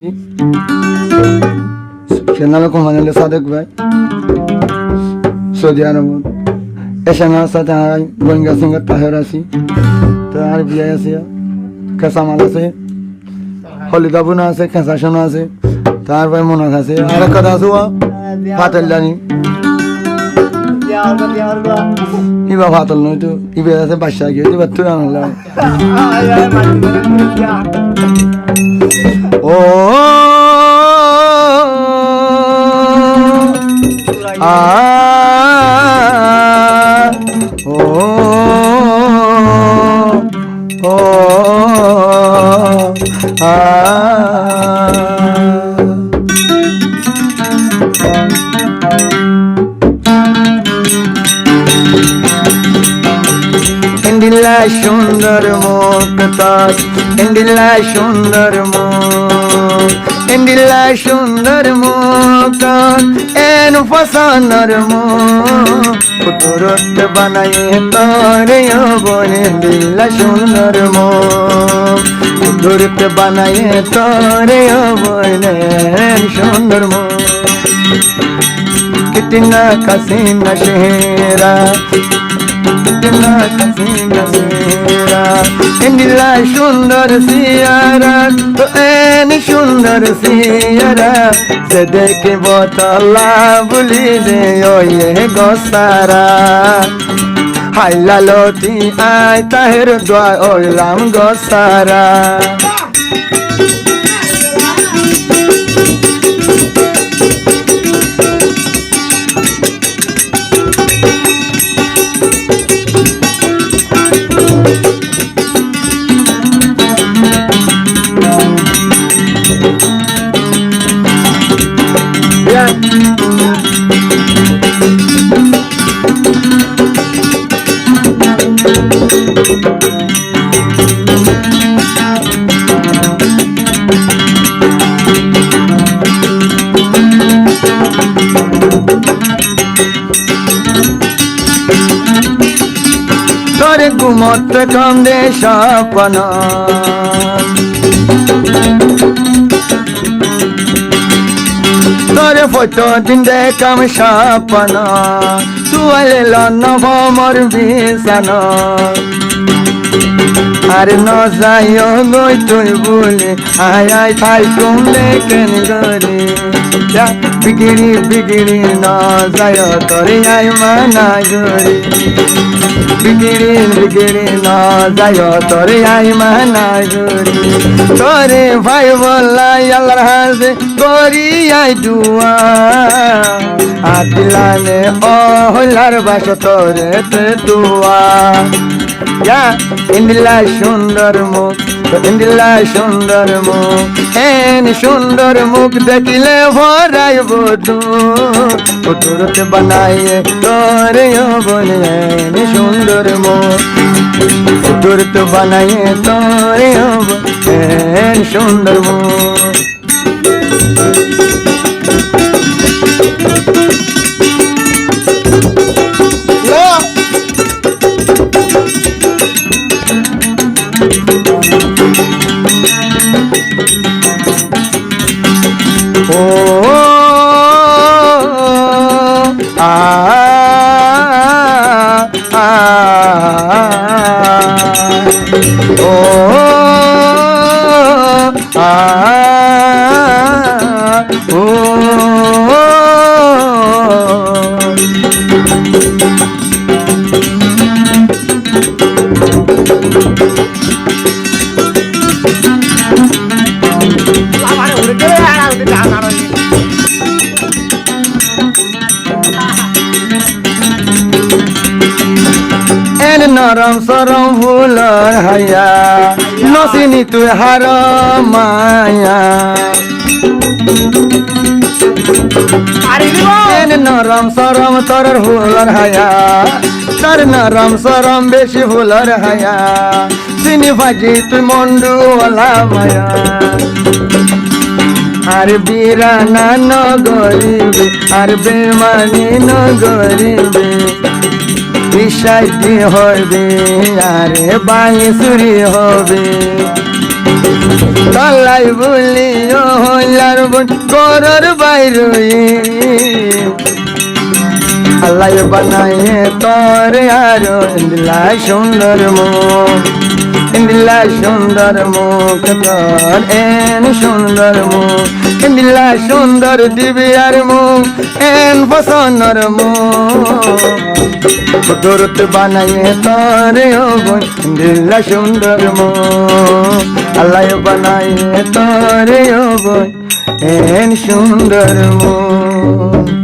সে নামে কোম্পানি সাদেক ভাই সৌদি আরব এসে আমার সাথে গোয়েঙ্গা সিংহ তাহের আছি তো আর বিয়ে আছে খেসামাল আছে হলিদা বোনা আছে খেসা সোনা আছে তারপরে মনাক আছে আর এক কথা আছে ফাতেল জানি ইবা ফাতল নয় তো ইবে আছে বাদশাহ গিয়ে এবার তুই আনলাম ও আ ও ও আ ইন্দিলা সুন্দর মুখ তোর ইন্দিলা সুন্দর মুখ ইন্দিলা সুন্দর মুখ তোর এন ফসানোর মুখ কুতুরত বানায়ে তোর বোন ইন্দিলা সুন্দর মুখ কুতুরত বানায়ে তোর বোন সুন্দর মুখ कितना कसीना शेरा कितना कसीना शेरा इंदिला सुंदर सियारा तो एन सुंदर सियारा से देखे बोतला बुली दे ओ ये गोसारा हाय लालोती आय ताहिर दुआ ओ लाम गोसारा তোর ঘুমত কান্দে সপনা তোর ফটো দিন দেখাম সপনা তুয়ালে লন্নভ মর বিছানা আর ন যাইও গই তুই বলে আয় আয় থাই কমলে কেন গরে বিগিড়ি বিগিড়ি ন যায় তোরে আয় মানা গরে বিগিড়ি বিগিড়ি ন যায় তোরে আয় মানা গরে তোরে ভাই বলাই আল্লাহর হাজে করি আই দুয়া আদিলানে ও হলার বাস তোরে তে দুয়া Ya indila সুন্দর মুখ ইন্দিলা সুন্দর মুখ এন সুন্দর মুখ দেখিলে ভরাইব কুতুরত বানাইয়ে তোরে বলে এন সুন্দর মুখ কুতুরত বানাইয়ে তোরে এন সুন্দর মুখ নরম সরম ফুলর হায়া নসিনি তুই হার মায়া নরম সরম তোর ফুলর হায়া তোর নরম সরম বেশি ফুলর হায়া চিনি ভাজি তুই মন্ডু ওলা মায়া আর বিরানা ন গরিবে আর বেমানি ন গরিবে বিষয়টি হবে আরে বাঁশুরি হবে তলাই বলি ও বোন গরর বাইরে আল্লাহ বানায়ে তোর আরো ইন্দিলা সুন্দর মুখ ইন্দিলা সুন্দর মুখ তোর এন সুন্দর মুখ ইন্দিলা সুন্দর দিবিয়ার মুখ এন পছন্দর মুখ কুদরত বানায়ে তোর ও বোন ইন্দিলা সুন্দর মুখ আল্লাহ বানায়ে তোর ও বোন এন সুন্দর মুখ